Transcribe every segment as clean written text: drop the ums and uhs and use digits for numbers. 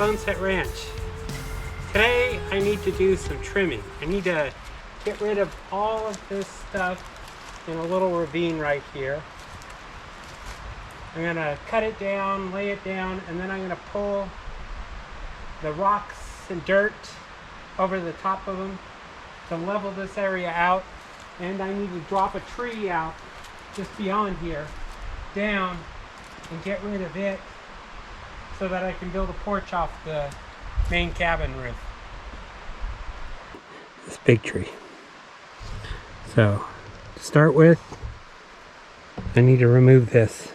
Boneset Ranch. Today I need to do some trimming. I need to get rid of all of this stuff in a little ravine right here. I'm going to cut it down, lay it down, and then I'm going to pull the rocks and dirt over the top of them to level this area out. And I need to drop a tree out just beyond here, down, and get rid of it so that I can build a porch off the main cabin roof. This big tree. So, to start with, I need to remove this.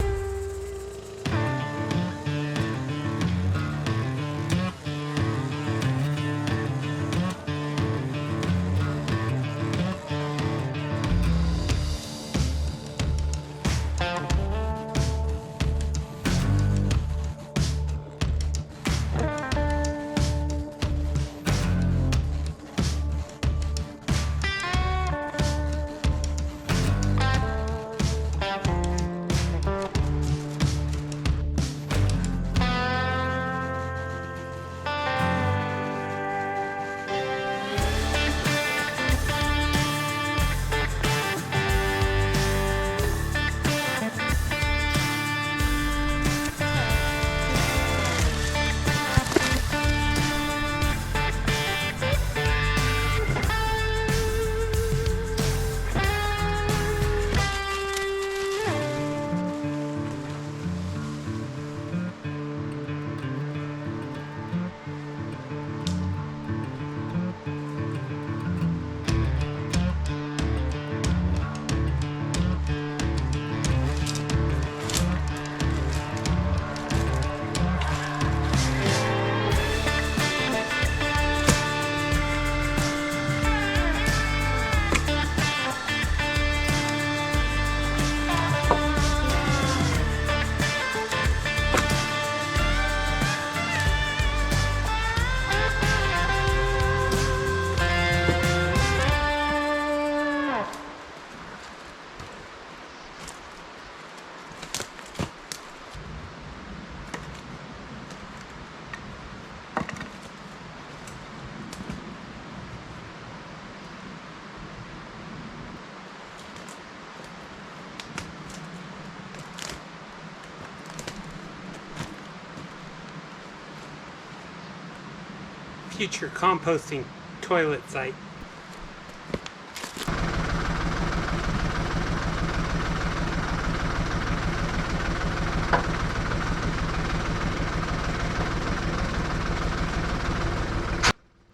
Future composting toilet site.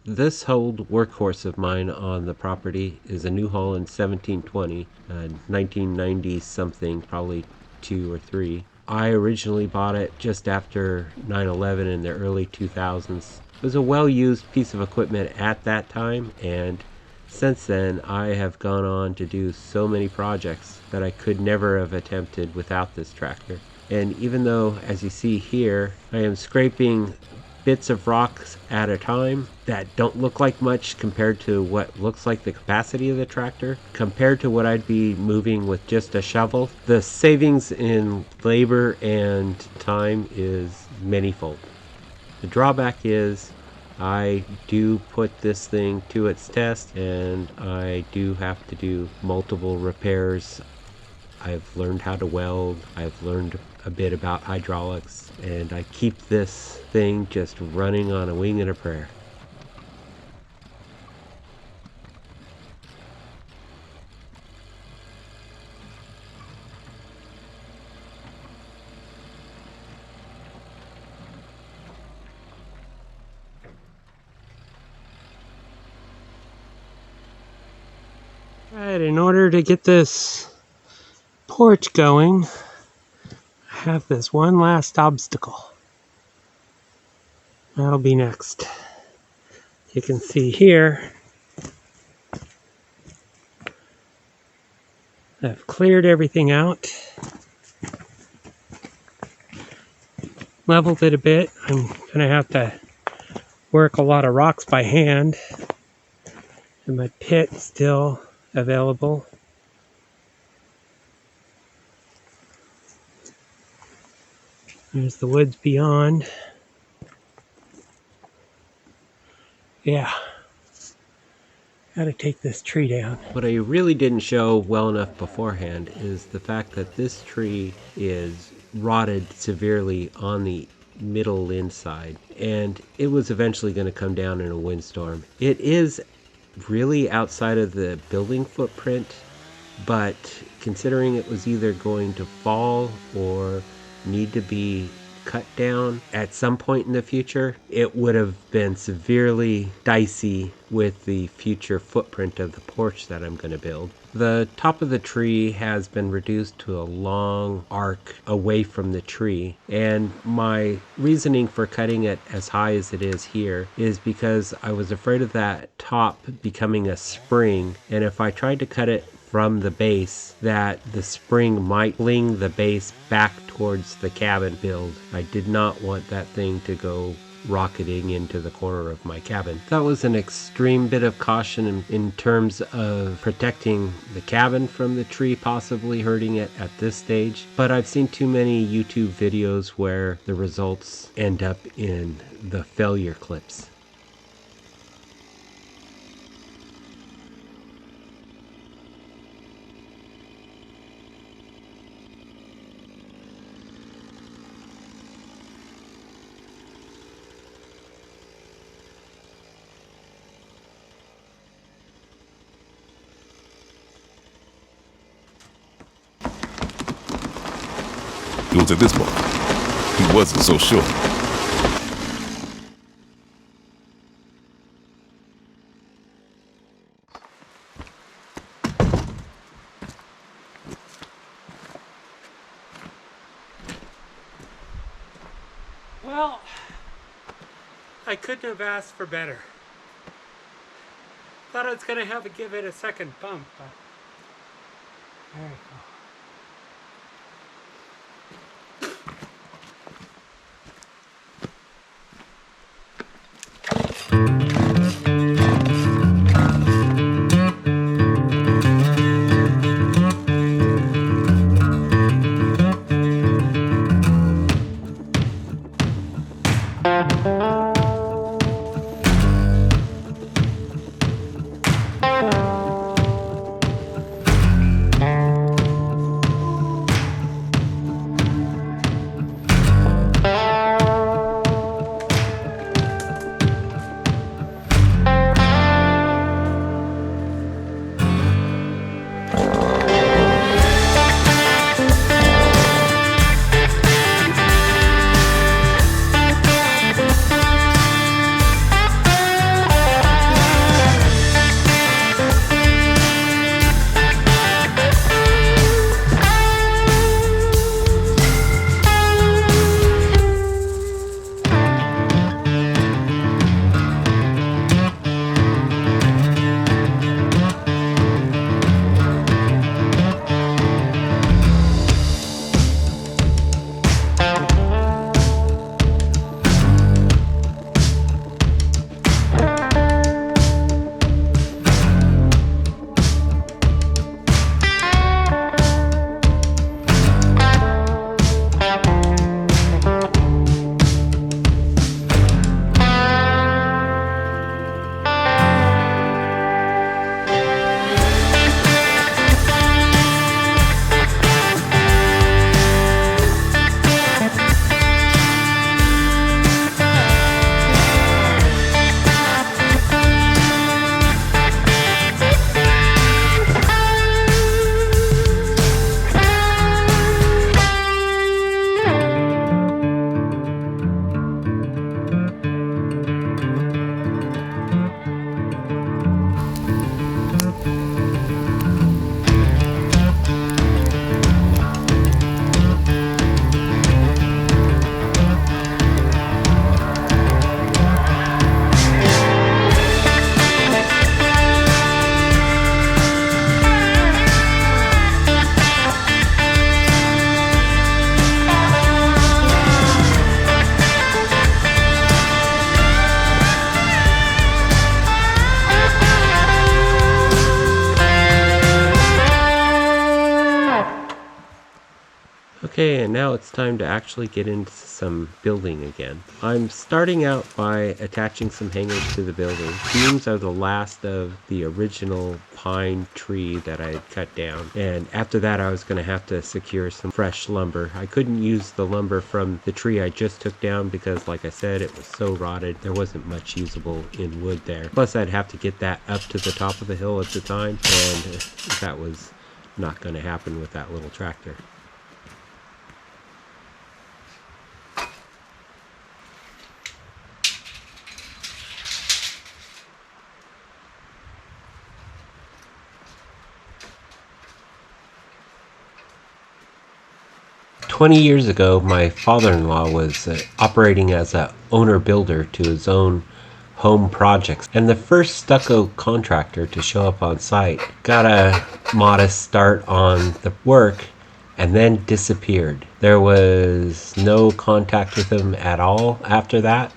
This old workhorse of mine on the property is a New Holland 1720, 1990 something, probably 2 or 3. I originally bought it just after 9/11 in the early 2000s. It was a well-used piece of equipment at that time, and since then I have gone on to do so many projects that I could never have attempted without this tractor. And even though, as you see here, I am scraping bits of rocks at a time that don't look like much compared to what looks like the capacity of the tractor, compared to what I'd be moving with just a shovel, the savings in labor and time is manyfold. The drawback is I do put this thing to its test, and I do have to do multiple repairs. I've learned how to weld, I've learned a bit about hydraulics, and I keep this thing just running on a wing and a prayer. Alright, in order to get this porch going, I have this one last obstacle. That'll be next. You can see here, I've cleared everything out, leveled it a bit. I'm going to have to work a lot of rocks by hand, and my pit still available. There's the woods beyond. Yeah. Gotta take this tree down. What I really didn't show well enough beforehand is the fact that this tree is rotted severely on the middle inside, and it was eventually going to come down in a windstorm. It is really outside of the building footprint, but considering it was either going to fall or need to be cut down at some point in the future, it would have been severely dicey with the future footprint of the porch that I'm going to build. The top of the tree has been reduced to a long arc away from the tree, and my reasoning for cutting it as high as it is here is because I was afraid of that top becoming a spring, and if I tried to cut it from the base, that the spring might fling the base back towards the cabin build. I did not want that thing to go rocketing into the corner of my cabin. That was an extreme bit of caution in terms of protecting the cabin from the tree possibly hurting it at this stage, but I've seen too many YouTube videos where the results end up in the failure clips. It was at this point he wasn't so sure. Well, I couldn't have asked for better. Thought I was gonna have to give it a second bump, but there you go. Okay, and now it's time to actually get into some building again. I'm starting out by attaching some hangers to the building. Beams are the last of the original pine tree that I had cut down, and after that I was going to have to secure some fresh lumber. I couldn't use the lumber from the tree I just took down because, like I said, it was so rotted, there wasn't much usable in wood there. Plus I'd have to get that up to the top of the hill at the time, and that was not going to happen with that little tractor. "20 years ago, my father-in-law was operating as a owner-builder to his own home projects, and the first stucco contractor to show up on site got a modest start on the work and then disappeared. There was no contact with him at all after that,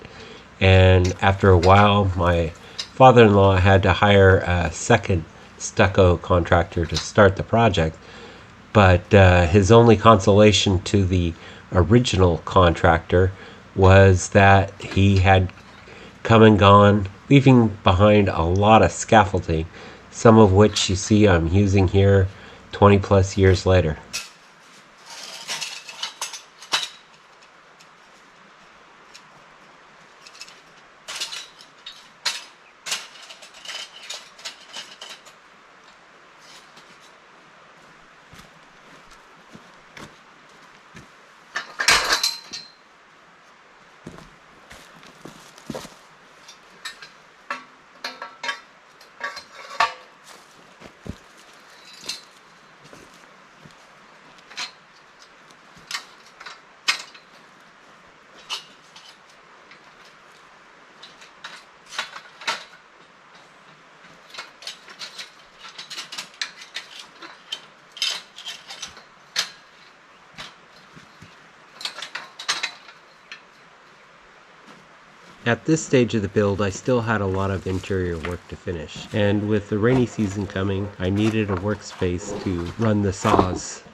and after a while, my father-in-law had to hire a second stucco contractor to start the project. But his only consolation to the original contractor was that he had come and gone, leaving behind a lot of scaffolding, some of which you see I'm using here 20 plus years later. At this stage of the build, I still had a lot of interior work to finish, and with the rainy season coming, I needed a workspace to run the saws.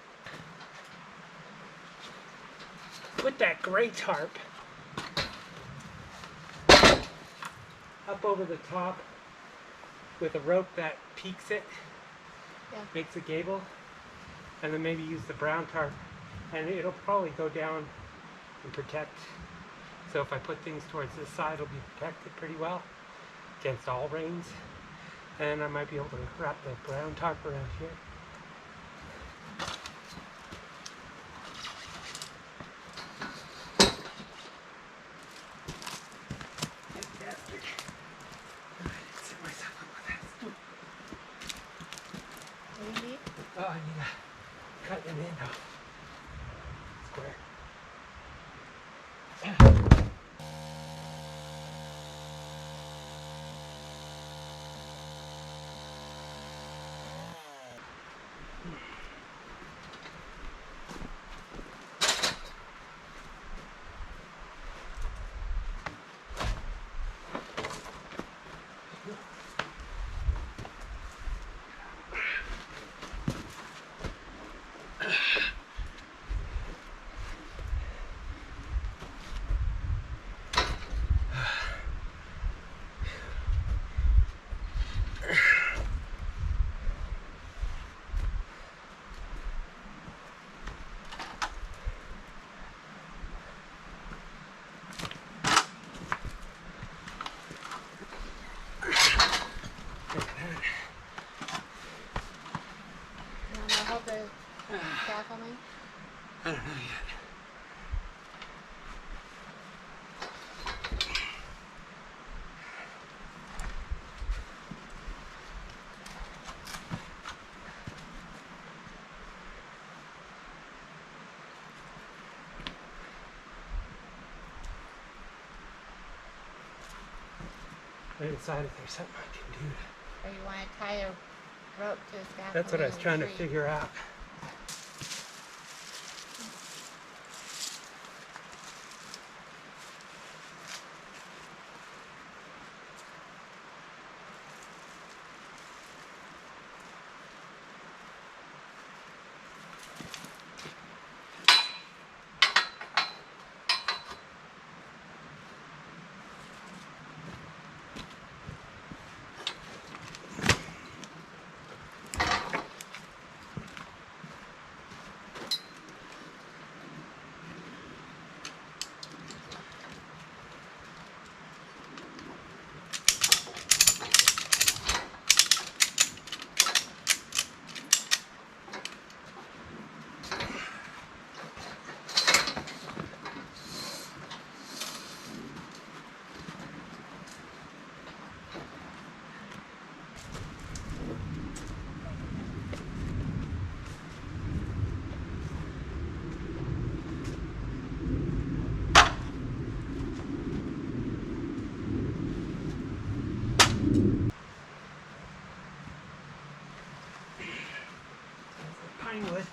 Put that gray tarp up over the top with a rope that peaks it, makes a gable, and then maybe use the brown tarp, and it'll probably go down and protect. So if I put things towards this side, it'll be protected pretty well against all rains. And I might be able to wrap the brown tarp around here. Fantastic. I didn't set myself up with that stool. What do you need? Oh, I need to cut an end off. Square. You want to hold the scaffolding? I don't know yet. I decided there's something I can do. Or you want to tie a rope to the scaffolding? That's what I was in the trying to tree? figure out. pine wood.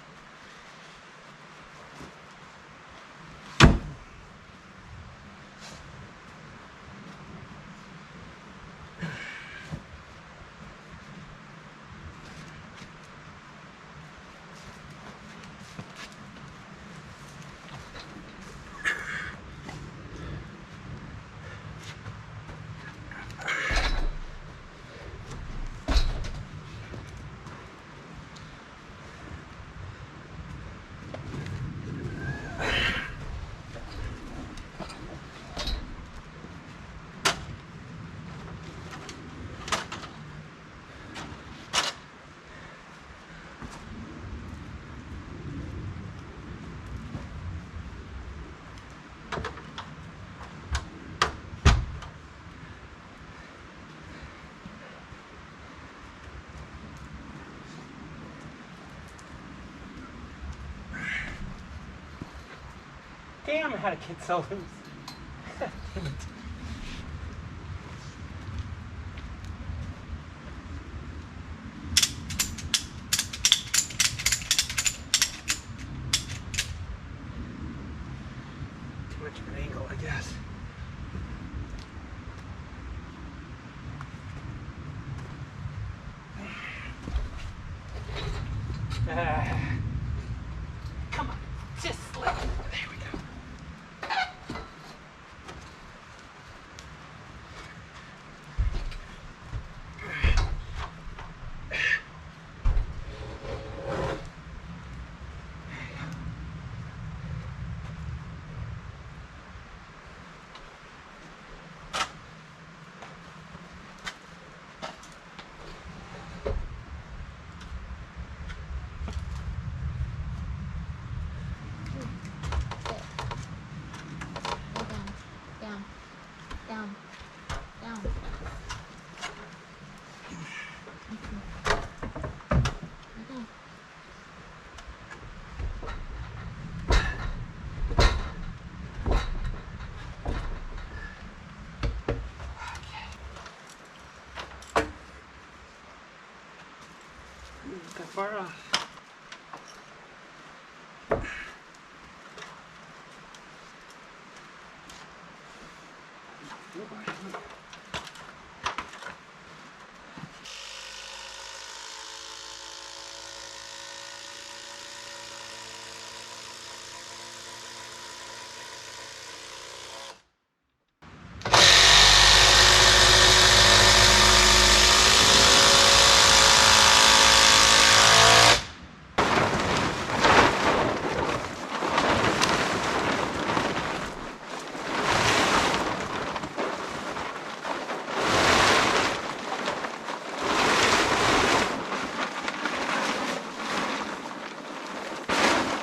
Damn, how to get so loose. Damn it. Too much of an angle, I guess. Come on, just slip. There we go. Down. Not that far off.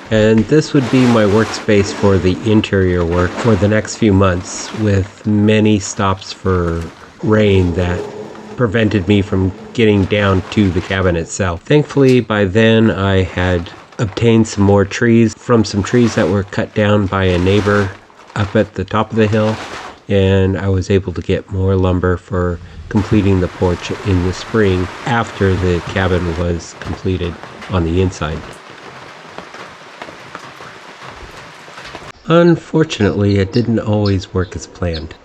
And this would be my workspace for the interior work for the next few months, with many stops for rain that prevented me from getting down to the cabin itself. Thankfully, by then I had obtained some more trees from some trees that were cut down by a neighbor up at the top of the hill, and I was able to get more lumber for completing the porch in the spring after the cabin was completed on the inside. Unfortunately, it didn't always work as planned.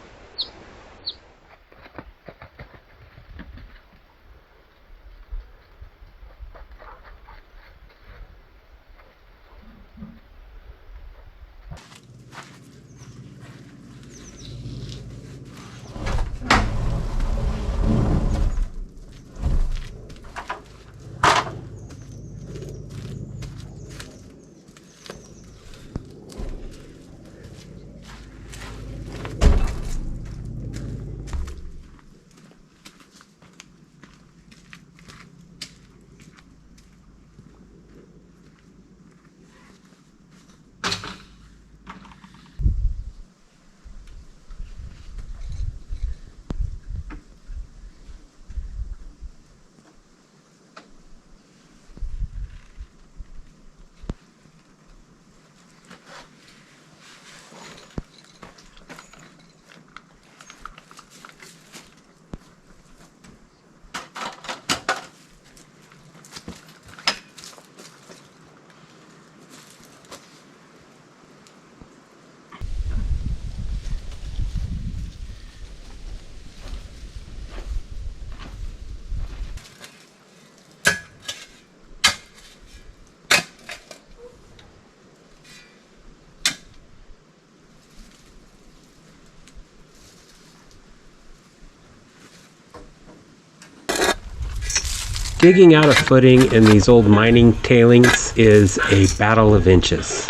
Digging out a footing in these old mining tailings is a battle of inches.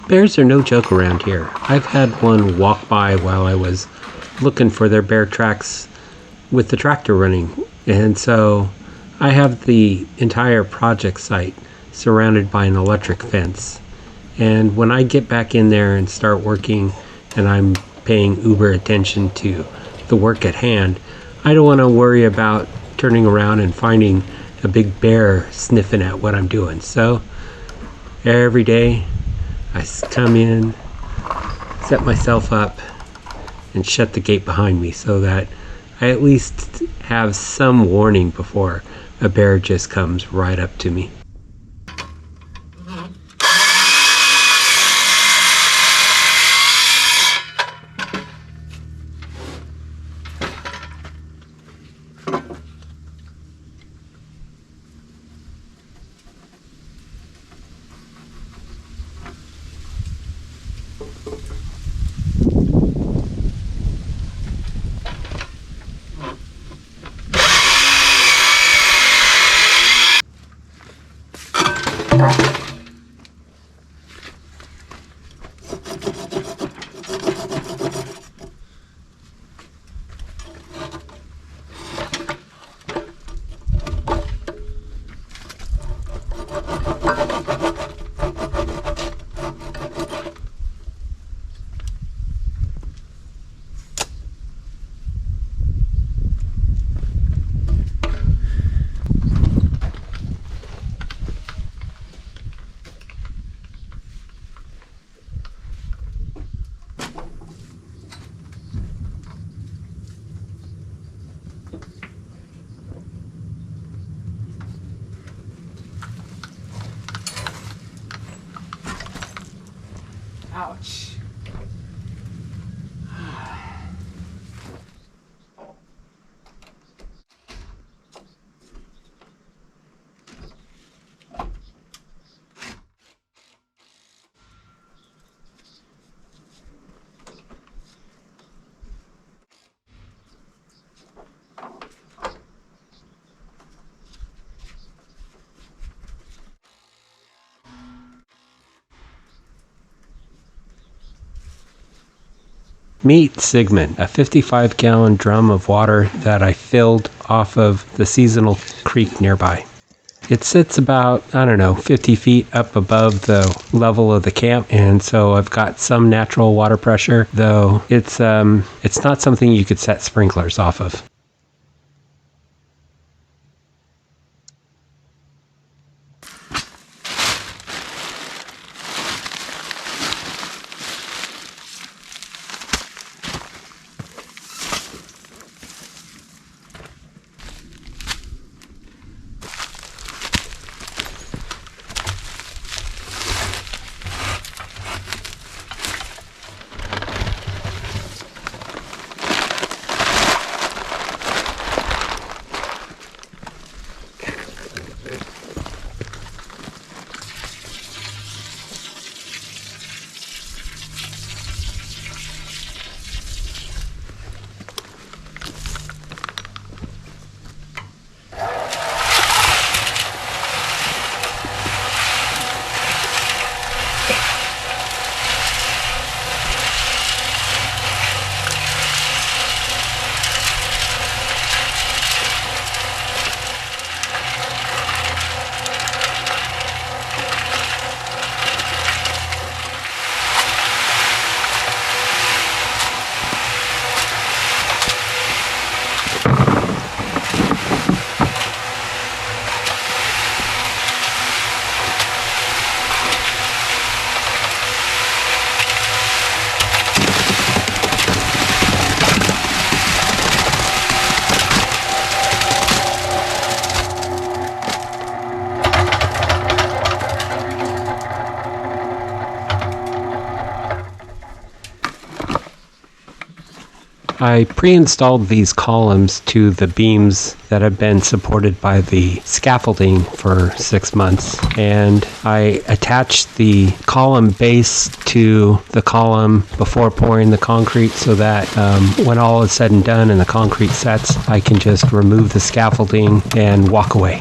Bears are no joke around here. I've had one walk by while I was looking for their bear tracks with the tractor running. And so I have the entire project site surrounded by an electric fence. And when I get back in there and start working and I'm paying uber attention to the work at hand, I don't want to worry about turning around and finding a big bear sniffing at what I'm doing. So every day I come in, set myself up, and shut the gate behind me so that I at least have some warning before a bear just comes right up to me. Ouch. Meet Sigmund, a 55-gallon drum of water that I filled off of the seasonal creek nearby. It sits about, 50 feet up above the level of the camp, and so I've got some natural water pressure, though it's not something you could set sprinklers off of. I pre-installed these columns to the beams that have been supported by the scaffolding for 6 months, and I attached the column base to the column before pouring the concrete so that when all is said and done and the concrete sets, I can just remove the scaffolding and walk away.